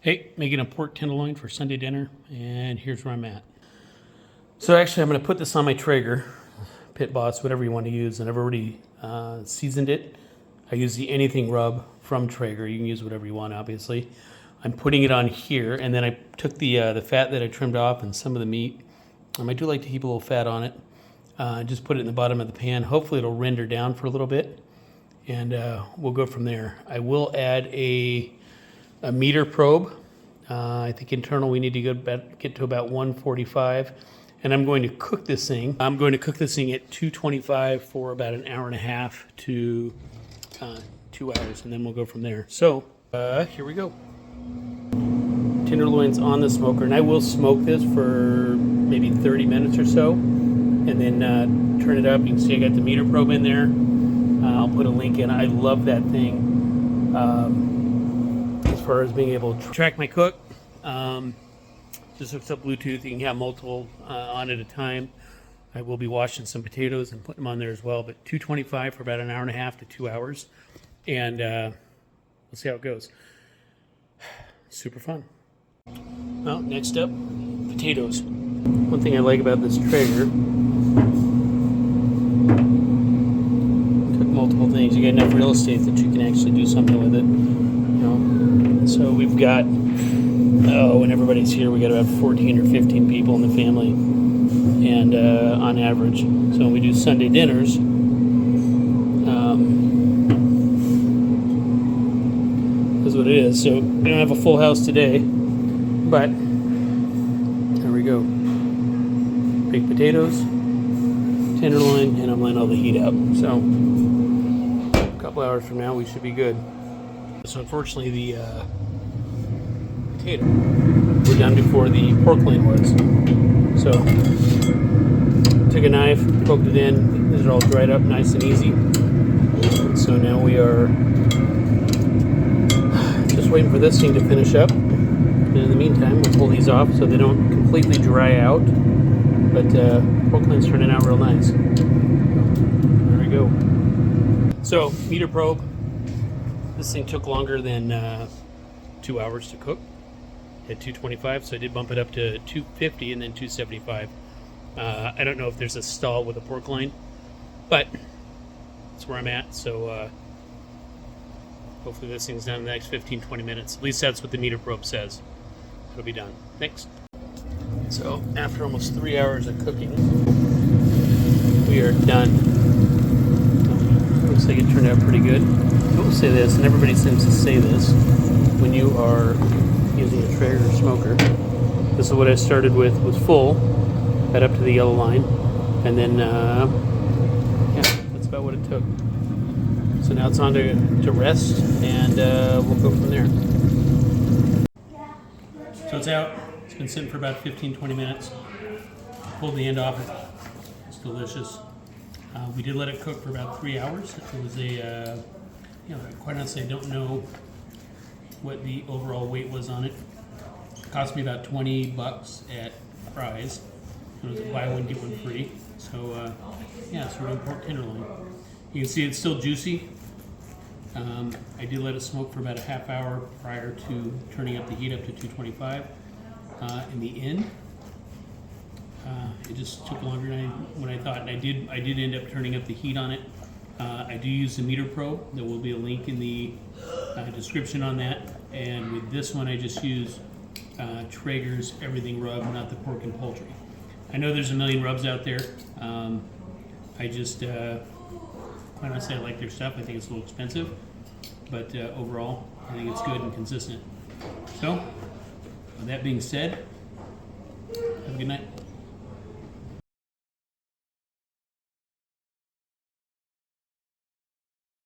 Hey, making a pork tenderloin for Sunday dinner, and here's where I'm at. So actually, I'm going to put this on my Traeger, Pit Boss, whatever you want to use, and I've already seasoned it. I use the Anything Rub from Traeger. You can use whatever you want, obviously. I'm putting it on here, and then I took the fat that I trimmed off and some of the meat. I do like to keep a little fat on it. Just put it in the bottom of the pan. Hopefully, it'll render down for a little bit, and we'll go from there. I will add a meter probe. I think internal we need to get to about 145, and I'm going to cook this thing. I'm going to cook this thing at 225 for about an hour and a half to 2 hours, and then we'll go from there. So here we go. Tenderloins on the smoker, and I will smoke this for maybe 30 minutes or so, and then turn it up. You can see I got the meter probe in there. I'll put a link in. I love that thing. As far as being able to track my cook, just hooks up Bluetooth. You can have multiple on at a time. I will be washing some potatoes and putting them on there as well, but 225 for about an hour and a half to 2 hours, and we'll see how it goes. Super fun. Well, next up, potatoes. One thing I like about this Traeger, cook multiple things. You get enough real estate that you can actually do something with it. So we've got, when everybody's here, we got about 14 or 15 people in the family, and on average. So when we do Sunday dinners, that's what it is. So we don't have a full house today, but there we go. Baked potatoes, tenderloin, and I'm letting all the heat out. So a couple hours from now, we should be good. So unfortunately, the potato were done before the pork loin was. So took a knife, poked it in. These are all dried up, nice and easy. So now we are just waiting for this thing to finish up. And in the meantime, we'll pull these off so they don't completely dry out. But pork loin's turning out real nice. There we go. So meter probe. This thing took longer than 2 hours to cook at 225, so I did bump it up to 250 and then 275. I don't know if there's a stall with a pork loin, but that's where I'm at. So hopefully this thing's done in the next 15-20 minutes. At least that's what the meter probe says. It'll be done. Next. So after almost 3 hours of cooking, we are done. Looks like it turned out pretty good. I will say this, and everybody seems to say this, when you are using a Traeger smoker. This is what I started with, was full, got up to the yellow line, and then, yeah, that's about what it took. So now it's on to rest, and we'll go from there. So it's out. It's been sitting for about 15-20 minutes. Pulled the end off it. It's delicious. We did let it cook for about 3 hours. It was a, quite honestly, I don't know what the overall weight was on it. It cost me about $20 at Fry's. It was a buy one, get one free. So, yeah, it's really pork tenderloin. You can see it's still juicy. I did let it smoke for about a half hour prior to turning up the heat up to 225. In the end, it just took longer than I thought, and I did end up turning up the heat on it. I do use the meter probe. There will be a link in the description on that. And with this one, I just use Traeger's Everything Rub, not the pork and poultry. I know there's a million rubs out there. I just, quite honestly, I like their stuff. I think it's a little expensive, but overall, I think it's good and consistent. So, with that being said, have a good night.